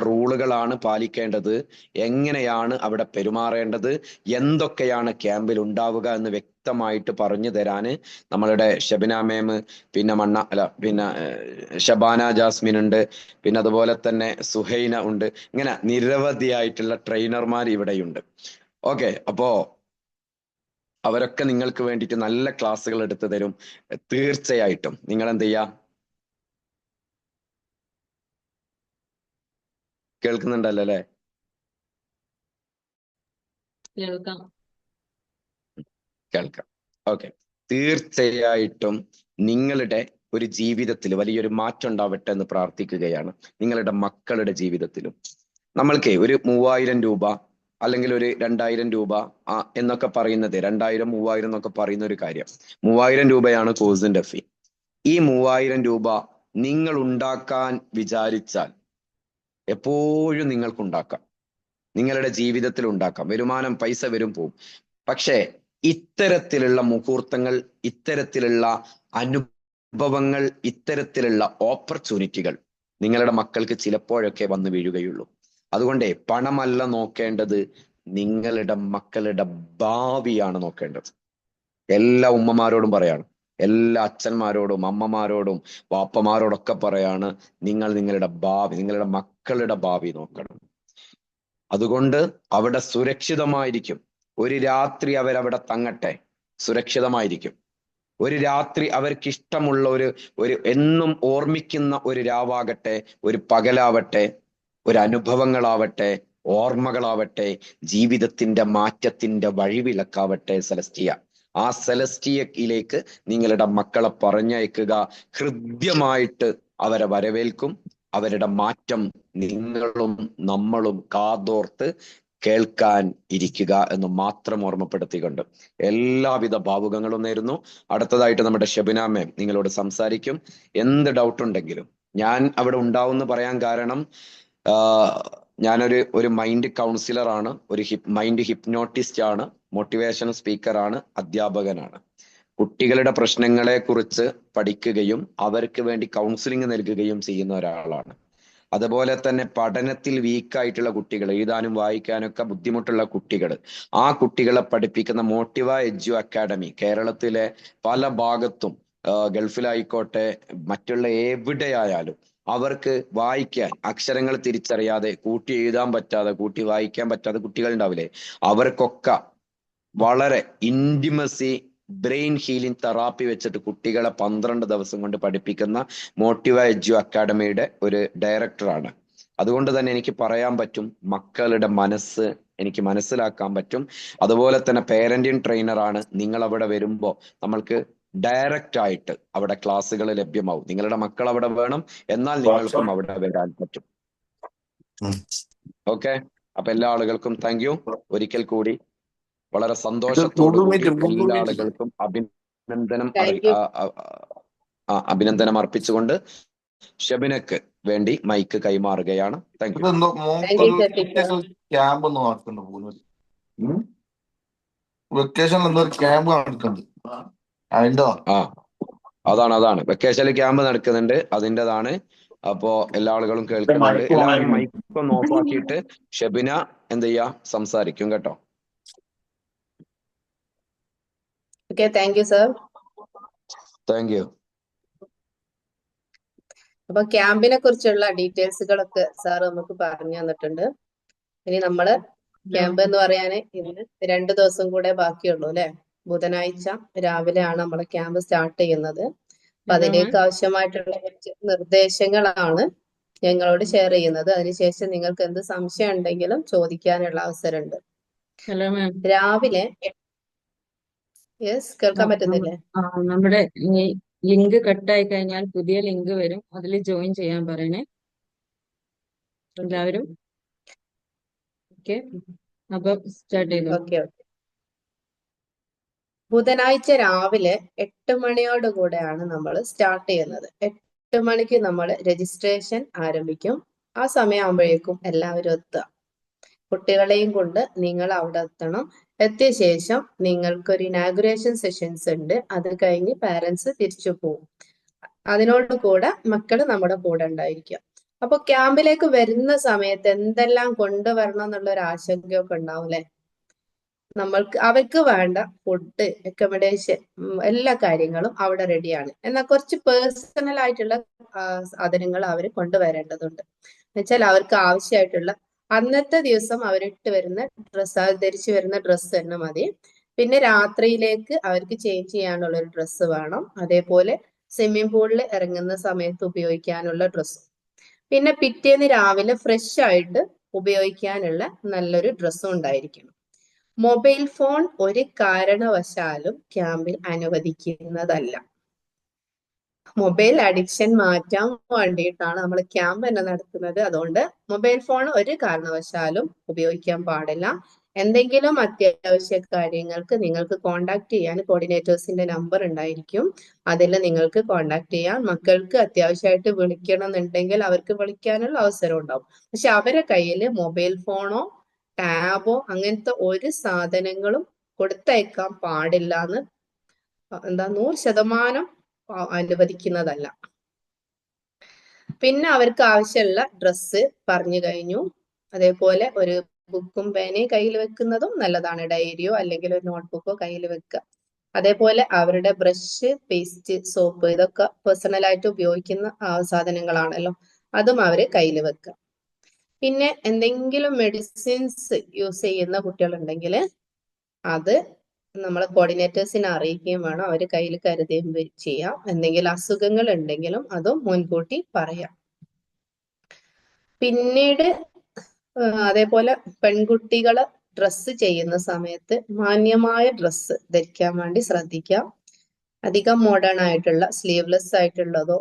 റൂളുകളാണ് പാലിക്കേണ്ടത്, എങ്ങനെയാണ് അവിടെ പെരുമാറേണ്ടത്, എന്തൊക്കെയാണ് ക്യാമ്പിൽ ഉണ്ടാവുക എന്ന് വ്യക്തമായിട്ട് പറഞ്ഞു തരാന് നമ്മളുടെ ഷബിന മേം, പിന്നെ ഷബാന ജാസ്മിൻ ഉണ്ട്, പിന്നെ അതുപോലെ തന്നെ സുഹൈന ഉണ്ട്. ഇങ്ങനെ നിരവധിയായിട്ടുള്ള ട്രെയിനർമാർ ഇവിടെയുണ്ട്. ഓക്കെ, അപ്പോ അവരൊക്കെ നിങ്ങൾക്ക് വേണ്ടിയിട്ട് നല്ല ക്ലാസ്സുകൾ എടുത്തു തരും. തീർച്ചയായിട്ടും നിങ്ങൾ എന്ത് ചെയ്യാ? കേൾക്കുന്നുണ്ടല്ലോ അല്ലെ? കേൾക്കാം. ഓക്കെ, തീർച്ചയായിട്ടും നിങ്ങളുടെ ഒരു ജീവിതത്തിൽ വലിയൊരു മാറ്റം ഉണ്ടാവട്ടെ എന്ന് പ്രാർത്ഥിക്കുകയാണ്. നിങ്ങളുടെ മക്കളുടെ ജീവിതത്തിലും. നമ്മൾക്ക് ഒരു 3000 രൂപ അല്ലെങ്കിൽ ഒരു 2000 രൂപ എന്നൊക്കെ പറയുന്നത്, 2000, 3000 എന്നൊക്കെ പറയുന്ന ഒരു കാര്യം. 3000 രൂപയാണ് കോഴ്സിന്റെ ഫീ. ഈ 3000 രൂപ നിങ്ങൾ ഉണ്ടാക്കാൻ വിചാരിച്ചാൽ എപ്പോഴും നിങ്ങൾക്കുണ്ടാക്കാം, നിങ്ങളുടെ ജീവിതത്തിൽ ഉണ്ടാക്കാം. വരുമാനം, പൈസ വരും പോവും. പക്ഷേ ഇത്തരത്തിലുള്ള മുഹൂർത്തങ്ങൾ, ഇത്തരത്തിലുള്ള അനുഭവങ്ങൾ, ഇത്തരത്തിലുള്ള ഓപ്പർച്യൂണിറ്റികൾ നിങ്ങളുടെ മക്കൾക്ക് ചിലപ്പോഴൊക്കെ വന്നു വീഴുകയുള്ളൂ. അതുകൊണ്ട് പണമല്ല നോക്കേണ്ടത്, നിങ്ങളുടെ മക്കളുടെ ഭാവിയാണ് നോക്കേണ്ടത്. എല്ലാ ഉമ്മമാരോടും പറയാണ്, എല്ലാ അച്ഛന്മാരോടും അമ്മമാരോടും വാപ്പമാരോടൊക്കെ പറയാണ്, നിങ്ങൾ നിങ്ങളുടെ ഭാവി, നിങ്ങളുടെ മക്കളുടെ ഭാവി നോക്കണം. അതുകൊണ്ട് അവിടെ സുരക്ഷിതമായിരിക്കും. ഒരു രാത്രി അവരവിടെ തങ്ങട്ടെ, സുരക്ഷിതമായിരിക്കും. ഒരു രാത്രി അവർക്ക് ഇഷ്ടമുള്ള ഒരു എന്നും ഓർമ്മിക്കുന്ന ഒരു രാവാകട്ടെ, ഒരു പകലാവട്ടെ, ഒരു അനുഭവങ്ങളാവട്ടെ, ഓർമ്മകളാവട്ടെ, ജീവിതത്തിന്റെ മാറ്റത്തിന്റെ വഴിവിളക്കാവട്ടെ സെലസ്റ്റിയ. ആ സെലസ്റ്റിയയിലേക്ക് നിങ്ങളുടെ മക്കളെ പറഞ്ഞയക്കുക. ഹൃദ്യമായിട്ട് അവരെ വരവേൽക്കും. അവരുടെ മാറ്റം നിങ്ങളും നമ്മളും കാതോർത്ത് കേൾക്കാൻ ഇരിക്കുക എന്ന് മാത്രം ഓർമ്മപ്പെടുത്തിക്കൊണ്ട് എല്ലാവിധ ഭാവുകങ്ങളും നേരുന്നു. അടുത്തതായിട്ട് നമ്മുടെ ഷബിന മേം നിങ്ങളോട് സംസാരിക്കും. എന്ത് ഡൗട്ട് ഉണ്ടെങ്കിലും ഞാൻ അവിടെ ഉണ്ടാവുമെന്ന് പറയാൻ കാരണം, ഞാനൊരു മൈൻഡ് കൗൺസിലർ ആണ്, ഒരു മൈൻഡ് ഹിപ്നോട്ടിസ്റ്റ് ആണ്, മോട്ടിവേഷൻ സ്പീക്കർ ആണ്, അധ്യാപകനാണ്. കുട്ടികളുടെ പ്രശ്നങ്ങളെ കുറിച്ച് പഠിക്കുകയും അവർക്ക് വേണ്ടി കൗൺസിലിംഗ് നൽകുകയും ചെയ്യുന്ന ഒരാളാണ്. അതുപോലെ തന്നെ പഠനത്തിൽ വീക്കായിട്ടുള്ള കുട്ടികൾ, എഴുതാനും വായിക്കാനൊക്കെ ബുദ്ധിമുട്ടുള്ള കുട്ടികൾ, ആ കുട്ടികളെ പഠിപ്പിക്കുന്ന മോട്ടിവ എഡ്യു അക്കാഡമി കേരളത്തിലെ പല ഭാഗത്തും, ഗൾഫിലായിക്കോട്ടെ മറ്റുള്ള എവിടെയായാലും, അവർക്ക് വായിക്കാൻ അക്ഷരങ്ങൾ തിരിച്ചറിയാതെ, കൂട്ടി എഴുതാൻ പറ്റാതെ, കൂട്ടി വായിക്കാൻ പറ്റാതെ കുട്ടികൾ ഉണ്ടാവില്ലേ, അവർക്കൊക്കെ വളരെ ഇന്റിമസി ബ്രെയിൻ ഹീലിംഗ് തെറാപ്പി വെച്ചിട്ട് കുട്ടികളെ 12 ദിവസം കൊണ്ട് പഠിപ്പിക്കുന്ന മോട്ടിവ എഡ്യു അക്കാഡമിയുടെ ഒരു ഡയറക്ടറാണ്. അതുകൊണ്ട് തന്നെ എനിക്ക് പറയാൻ പറ്റും, മക്കളുടെ മനസ്സ് എനിക്ക് മനസ്സിലാക്കാൻ പറ്റും. അതുപോലെ തന്നെ പേരന്റിങ് ട്രെയിനറാണ്. നിങ്ങൾ അവിടെ വരുമ്പോൾ നമ്മൾക്ക് ഡയറക്റ്റ് ആയിട്ട് അവിടെ ക്ലാസ്സുകൾ ലഭ്യമാവും. നിങ്ങളുടെ മക്കൾ അവിടെ വേണം, എന്നാൽ നിങ്ങൾക്കും അവിടെ വരാൻ പറ്റും. ഓക്കെ, അപ്പൊ എല്ലാ ആളുകൾക്കും താങ്ക് യു. ഒരിക്കൽ കൂടി വളരെ സന്തോഷത്തോടു കൂടി എല്ലാ ആളുകൾക്കും അഭിനന്ദനം അർപ്പിച്ചുകൊണ്ട് ഷബിനക്ക് വേണ്ടി മൈക്ക് കൈമാറുകയാണ്. Thank you. അതാണ് വെക്കേഷനിൽ ക്യാമ്പ് നടക്കുന്നുണ്ട്, അതിൻ്റെതാണ്. അപ്പോ എല്ലാ ആളുകളും കേൾക്കുന്നുണ്ട്. എല്ലാവരും മൈക്കൊന്ന് ഓഫ് ആക്കിയിട്ട് ഷബിന എന്ത് ചെയ്യാ, സംസാരിക്കും കേട്ടോ. Okay, thank you sir. Thank you. അപ്പൊ ക്യാമ്പിനെ കുറിച്ചുള്ള ഡീറ്റെയിൽസുകളൊക്കെ സാർ നമുക്ക് പറഞ്ഞു തന്നിട്ടുണ്ട്. ഇനി നമ്മള് ഹലോ ക്യാമ്പ് എന്ന് പറയാന് ഇന്ന് 2 ദിവസം കൂടെ ബാക്കിയുള്ളൂ അല്ലെ. ബുധനാഴ്ച രാവിലെയാണ് നമ്മളെ ക്യാമ്പ് സ്റ്റാർട്ട് ചെയ്യുന്നത്. അപ്പൊ ഹലോ മാം. അതിലേക്ക് ആവശ്യമായിട്ടുള്ള കുറച്ച് നിർദ്ദേശങ്ങളാണ് ഞങ്ങളോട് ഷെയർ ചെയ്യുന്നത്. അതിനുശേഷം നിങ്ങൾക്ക് എന്ത് സംശയം ഉണ്ടെങ്കിലും ചോദിക്കാനുള്ള അവസരമുണ്ട്. Hello ma'am. രാവിലെ യെസ്, കേൾക്കാൻ പറ്റുന്നില്ലേ? നമ്മുടെ ഈ ലിങ്ക് കട്ടായി കഴിഞ്ഞാൽ പുതിയ ലിങ്ക് വരും, അതിൽ ജോയിൻ ചെയ്യാൻ പറയണേ എല്ലാവരും. ഓക്കെ, അപ്പൊ സ്റ്റാർട്ട് ചെയ്തു. ഓക്കെ. ബുധനാഴ്ച രാവിലെ 8 മണിയോടുകൂടെയാണ് നമ്മൾ സ്റ്റാർട്ട് ചെയ്യുന്നത്. 8 മണിക്ക് നമ്മൾ രജിസ്ട്രേഷൻ ആരംഭിക്കും. ആ സമയമാകുമ്പോഴേക്കും എല്ലാവരും എത്തുക. കുട്ടികളെയും കൊണ്ട് നിങ്ങൾ അവിടെ എത്തണം. എത്തിയ ശേഷം നിങ്ങൾക്കൊരു ഇനാഗുറേഷൻ സെഷൻസ് ഉണ്ട്. അത് കഴിഞ്ഞ് പാരന്റ്സ് തിരിച്ചു പോകും. അതിനോട് കൂടെ മക്കൾ നമ്മുടെ കൂടെ ഉണ്ടായിരിക്കുക. അപ്പൊ ക്യാമ്പിലേക്ക് വരുന്ന സമയത്ത് എന്തെല്ലാം കൊണ്ടുവരണം എന്നുള്ള ഒരു ആശങ്കയൊക്കെ ഉണ്ടാവും അല്ലെ. അവർക്ക് വേണ്ട ഫുഡ്, അക്കോമഡേഷൻ, എല്ലാ കാര്യങ്ങളും അവിടെ റെഡിയാണ്. എന്നാൽ കുറച്ച് പേഴ്സണൽ ആയിട്ടുള്ള സാധനങ്ങൾ അവർ കൊണ്ടുവരേണ്ടതുണ്ട്. എന്നുവെച്ചാൽ അവർക്ക് ആവശ്യമായിട്ടുള്ള അന്നത്തെ ദിവസം അവരിട്ട് വരുന്ന ഡ്രസ്സ്, ധരിച്ചു വരുന്ന ഡ്രസ്സ് തന്നെ മതി. പിന്നെ രാത്രിയിലേക്ക് അവർക്ക് ചേഞ്ച് ചെയ്യാനുള്ള ഒരു ഡ്രസ്സ് വേണം. അതേപോലെ സ്വിമ്മിംഗ് പൂളിൽ ഇറങ്ങുന്ന സമയത്ത് ഉപയോഗിക്കാനുള്ള ഡ്രസ്സ്. പിന്നെ പിറ്റേന്ന് രാവിലെ ഫ്രഷ് ആയിട്ട് ഉപയോഗിക്കാനുള്ള നല്ലൊരു ഡ്രസ്സും ഉണ്ടായിരിക്കണം. മൊബൈൽ ഫോൺ ഒരു കാരണവശാലും ക്യാമ്പിൽ അനുവദിക്കുന്നതല്ല. മൊബൈൽ അഡിക്ഷൻ മാറ്റാൻ വേണ്ടിയിട്ടാണ് നമ്മൾ ക്യാമ്പ് തന്നെ നടത്തുന്നത്. അതുകൊണ്ട് മൊബൈൽ ഫോൺ ഒരു കാരണവശാലും ഉപയോഗിക്കാൻ പാടില്ല. എന്തെങ്കിലും അത്യാവശ്യ കാര്യങ്ങൾക്ക് നിങ്ങൾക്ക് കോണ്ടാക്ട് ചെയ്യാൻ കോർഡിനേറ്റേഴ്സിന്റെ നമ്പർ ഉണ്ടായിരിക്കും. അതിൽ നിങ്ങൾക്ക് കോണ്ടാക്ട് ചെയ്യാം. മക്കൾക്ക് അത്യാവശ്യമായിട്ട് വിളിക്കണം എന്നുണ്ടെങ്കിൽ അവർക്ക് വിളിക്കാനുള്ള അവസരം ഉണ്ടാവും. പക്ഷെ അവരെ കയ്യിൽ മൊബൈൽ ഫോണോ ടാബോ അങ്ങനത്തെ ഒരു സാധനങ്ങളും കൊടുത്തയക്കാൻ പാടില്ല എന്ന് 100% അനുവദിക്കുന്നതല്ല. പിന്നെ അവർക്ക് ആവശ്യമുള്ള ഡ്രസ്സ് പറഞ്ഞു കഴിഞ്ഞു. അതേപോലെ ഒരു ബുക്കും പേനയും കയ്യിൽ വെക്കുന്നതും നല്ലതാണ്. ഡയറിയോ അല്ലെങ്കിൽ ഒരു നോട്ട്ബുക്കോ കയ്യിൽ വെക്കുക. അതേപോലെ അവരുടെ ബ്രഷ്, പേസ്റ്റ്, സോപ്പ്, ഇതൊക്കെ പേഴ്സണൽ ആയിട്ട് ഉപയോഗിക്കുന്ന സാധനങ്ങളാണല്ലോ, അതും അവര് കയ്യിൽ വെക്കുക. പിന്നെ എന്തെങ്കിലും മെഡിസിൻസ് യൂസ് ചെയ്യുന്ന കുട്ടികളുണ്ടെങ്കിൽ അത് നമ്മളെ കോർഡിനേറ്റേഴ്സിനെ അറിയിക്കുകയും വേണം. അവർ കയ്യിൽ കരുതുകയും ചെയ്യാം. എന്തെങ്കിലും അസുഖങ്ങൾ ഉണ്ടെങ്കിലും അതും മുൻകൂട്ടി പറയാം. പിന്നീട് അതേപോലെ പെൺകുട്ടികളെ ഡ്രസ്സ് ചെയ്യുന്ന സമയത്ത് മാന്യമായ ഡ്രസ്സ് ധരിക്കാൻ വേണ്ടി ശ്രദ്ധിക്കാം. അധികം മോഡേൺ ആയിട്ടുള്ള സ്ലീവ്ലെസ് ആയിട്ടുള്ളതോ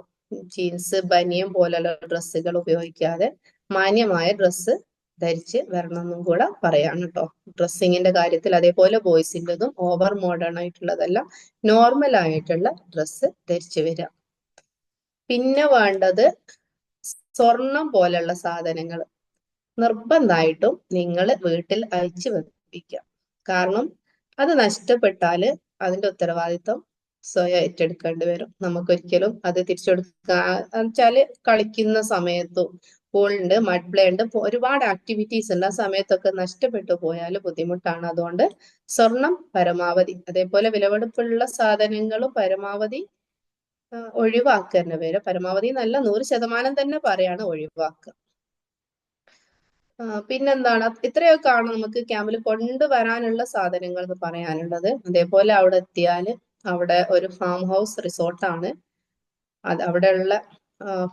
ജീൻസ്, ബനിയൻ പോലുള്ള ഡ്രസ്സുകൾ ഉപയോഗിക്കാതെ മാന്യമായ ഡ്രസ്സ് ധരിച്ച് വരണമെന്നും കൂടെ പറയാണ് കേട്ടോ, ഡ്രസ്സിങ്ങിന്റെ കാര്യത്തിൽ. അതേപോലെ ബോയ്സിൻ്റെതും ഓവർ മോഡേൺ ആയിട്ടുള്ളതല്ല, നോർമൽ ആയിട്ടുള്ള ഡ്രസ്സ് ധരിച്ചു വരിക. പിന്നെ വേണ്ടത് സ്വർണം പോലുള്ള സാധനങ്ങൾ നിർബന്ധമായിട്ടും നിങ്ങൾ വീട്ടിൽ അയച്ചു വെപ്പിക്കുക. കാരണം അത് നഷ്ടപ്പെട്ടാല് അതിന്റെ ഉത്തരവാദിത്വം സ്വയം ഏറ്റെടുക്കേണ്ടി വരും. നമുക്കൊരിക്കലും അത് തിരിച്ചെടുക്കുക വെച്ചാല് കളിക്കുന്ന സമയത്തും പൂളുണ്ട്, മഡ് പ്ലേ ഉണ്ട്, ഒരുപാട് ആക്ടിവിറ്റീസ് ഉണ്ട്. ആ സമയത്തൊക്കെ നഷ്ടപ്പെട്ടു പോയാൽ ബുദ്ധിമുട്ടാണ്. അതുകൊണ്ട് സ്വർണം പരമാവധി, അതേപോലെ വിലപിടിപ്പുള്ള സാധനങ്ങളും പരമാവധി ഒഴിവാക്കുക തന്നെ വരും. പരമാവധി നല്ല 100% തന്നെ പറയാണ് ഒഴിവാക്കുക. പിന്നെന്താണ്, ഇത്രയൊക്കെയാണ് നമുക്ക് ക്യാമ്പിൽ കൊണ്ടുവരാനുള്ള സാധനങ്ങൾ എന്ന് പറയാനുള്ളത്. അതേപോലെ അവിടെ എത്തിയാൽ അവിടെ ഒരു ഫാം ഹൗസ് റിസോർട്ടാണ്. അവിടെയുള്ള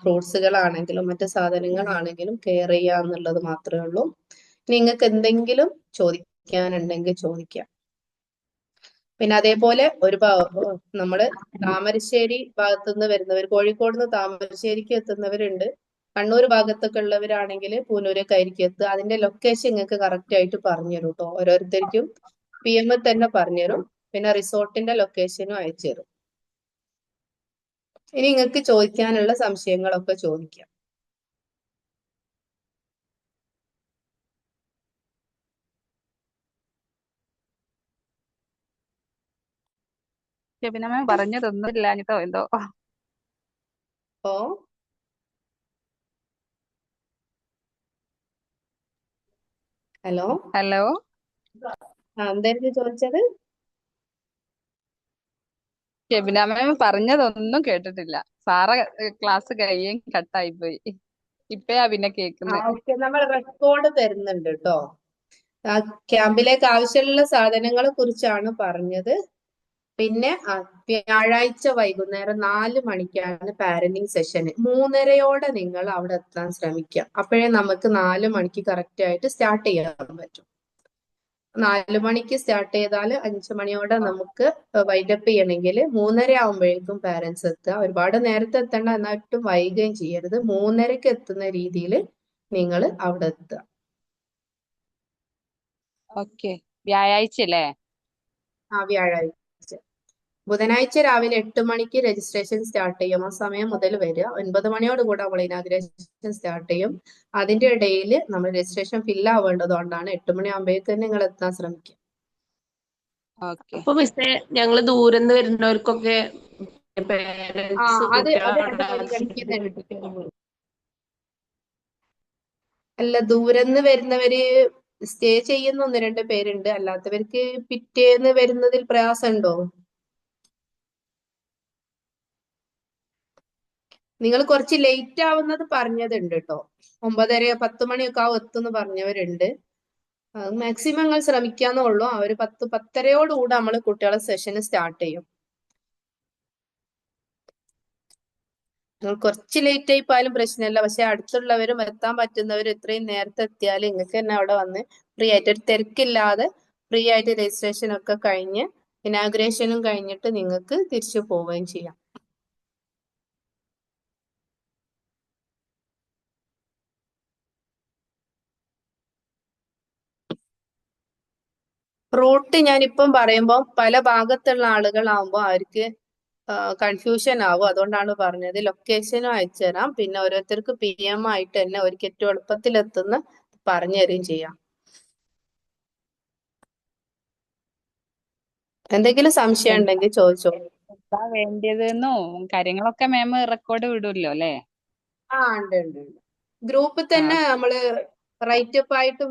ഫ്രൂട്ട്സുകളാണെങ്കിലും മറ്റു സാധനങ്ങളാണെങ്കിലും കെയർ ചെയ്യുക എന്നുള്ളത് മാത്രമേ ഉള്ളൂ. നിങ്ങൾക്ക് എന്തെങ്കിലും ചോദിക്കാനുണ്ടെങ്കിൽ ചോദിക്കാം. പിന്നെ അതേപോലെ നമ്മള് താമരശ്ശേരി ഭാഗത്തുനിന്ന് വരുന്നവർ, കോഴിക്കോട് നിന്ന് താമരശ്ശേരിക്ക് എത്തുന്നവരുണ്ട്. കണ്ണൂർ ഭാഗത്തൊക്കെ ഉള്ളവരാണെങ്കിൽ പൂനൂരൊക്കെ ആയിരിക്കും എത്തുക. അതിന്റെ ലൊക്കേഷൻ നിങ്ങൾക്ക് കറക്റ്റ് ആയിട്ട് പറഞ്ഞു തരും കേട്ടോ. ഓരോരുത്തർക്കും PM തന്നെ പറഞ്ഞുതരും. പിന്നെ റിസോർട്ടിന്റെ ലൊക്കേഷനും അയച്ചു തരും. ഇനി നിങ്ങൾക്ക് ചോദിക്കാനുള്ള സംശയങ്ങളൊക്കെ ചോദിക്കാം. ഷെബിന മാം പറഞ്ഞതൊന്നും ഇല്ലാഞ്ഞിട്ടോ എന്തോ. ഓ ഹലോ, ഹലോ, എന്തായിരുന്നു ചോദിച്ചത്? ഷെബിന മാം പറഞ്ഞതൊന്നും കേട്ടിട്ടില്ല. സാറ ക്ലാസ് കഴിയും കട്ടായി പോയി. ഇപ്പയാ പിന്നെ കേൾക്കുന്നത്. ഓക്കെ, നമ്മൾ റെക്കോർഡ് തരുന്നുണ്ട് കേട്ടോ. ക്യാമ്പിലേക്ക് ആവശ്യമുള്ള സാധനങ്ങളെ കുറിച്ചാണ് പറഞ്ഞത്. പിന്നെ വ്യാഴാഴ്ച വൈകുന്നേരം 4 മണിക്കാണ് പാരന്റിങ് സെഷൻ. 3:30 നിങ്ങൾ അവിടെ എത്താൻ ശ്രമിക്കുക. അപ്പോഴേ നമുക്ക് 4 മണിക്ക് കറക്റ്റ് ആയിട്ട് സ്റ്റാർട്ട് ചെയ്യാൻ പറ്റും. 4 മണിക്ക് സ്റ്റാർട്ട് ചെയ്താൽ 5 മണിയോടെ നമുക്ക് വൈൻഡപ്പ് ചെയ്യണമെങ്കിൽ 3:30 ആകുമ്പോഴേക്കും പാരന്റ്സ് എത്തുക. ഒരുപാട് നേരത്തെ എത്തണ്ട, എന്നായിട്ടും വൈകുകയും ചെയ്യരുത്. 3:30ക്ക് എത്തുന്ന രീതിയിൽ നിങ്ങൾ അവിടെ എത്തുക. ഓക്കെ, വ്യാഴാഴ്ച അല്ലേ? വ്യാഴാഴ്ച. ബുധനാഴ്ച രാവിലെ 8 മണിക്ക് രജിസ്ട്രേഷൻ സ്റ്റാർട്ട് ചെയ്യും. ആ സമയം മുതൽ വരിക. 9 മണിയോട് കൂടെ നമ്മൾ ഇനാഗ്രേഷൻ സ്റ്റാർട്ട് ചെയ്യും. അതിന്റെ ഇടയിൽ നമ്മൾ രജിസ്ട്രേഷൻ ഫില്ല് ആവേണ്ടതുകൊണ്ടാണ് 8 മണി ആകുമ്പോഴേക്കും നിങ്ങൾ എത്താൻ ശ്രമിക്കുക. ഓക്കെ. അപ്പൊ മിസ്സേ, ഞങ്ങള് ദൂരന്ന് വരുന്നവർക്കൊക്കെ അത് നമ്മൾ പരിഗണിക്കുന്നുണ്ട്. അല്ല, ദൂരന്ന് വരുന്നവര് സ്റ്റേ ചെയ്യുന്ന 1-2 പേരുണ്ട്. അല്ലാത്തവർക്ക് പിറ്റേന്ന് വരുന്നതിൽ പ്രയാസമുണ്ടോ? നിങ്ങൾ കുറച്ച് ലേറ്റ് ആവുന്നത് പറഞ്ഞതുണ്ട് കേട്ടോ. 9:30-10 മണിയൊക്കെ ആവും എത്തുന്ന് പറഞ്ഞവരുണ്ട്. മാക്സിമം നിങ്ങൾ ശ്രമിക്കാന്നേ ഉള്ളൂ. ആ ഒരു 10-10:30 നമ്മൾ കുട്ടികളെ സെഷൻ സ്റ്റാർട്ട് ചെയ്യും. നിങ്ങൾ കുറച്ച് ലേറ്റ് ആയി പോയാലും പ്രശ്നമില്ല. പക്ഷെ അടുത്തുള്ളവരും എത്താൻ പറ്റുന്നവരും എത്രയും നേരത്തെ എത്തിയാൽ നിങ്ങൾക്ക് തന്നെ അവിടെ വന്ന് ഫ്രീ ആയിട്ട്, ഒരു തിരക്കില്ലാതെ ഫ്രീ ആയിട്ട് രജിസ്ട്രേഷൻ ഒക്കെ കഴിഞ്ഞ് ഇനാഗ്രേഷനും കഴിഞ്ഞിട്ട് നിങ്ങൾക്ക് തിരിച്ചു പോവുകയും ചെയ്യാം. റൂട്ട് ഞാനിപ്പം പറയുമ്പോൾ പല ഭാഗത്തുള്ള ആളുകളാവുമ്പോൾ അവർക്ക് കൺഫ്യൂഷൻ ആവും. അതുകൊണ്ടാണ് പറഞ്ഞത്. ലൊക്കേഷനും അയച്ചു തരാം. പിന്നെ ഓരോരുത്തർക്ക് PM ആയിട്ട് തന്നെ അവർക്ക് ഏറ്റവും എളുപ്പത്തിൽ എത്തുന്ന പറഞ്ഞു തരികയും ചെയ്യാം. എന്തെങ്കിലും സംശയം ഉണ്ടെങ്കിൽ ചോദിച്ചോ. എന്താ വേണ്ടിയതെന്നോ കാര്യങ്ങളൊക്കെ മാം റെക്കോർഡ് വിടുമല്ലോ അല്ലേ? ഉണ്ട്. ഗ്രൂപ്പിൽ തന്നെ നമ്മള് റൈറ്റപ്പ് ആയിട്ടും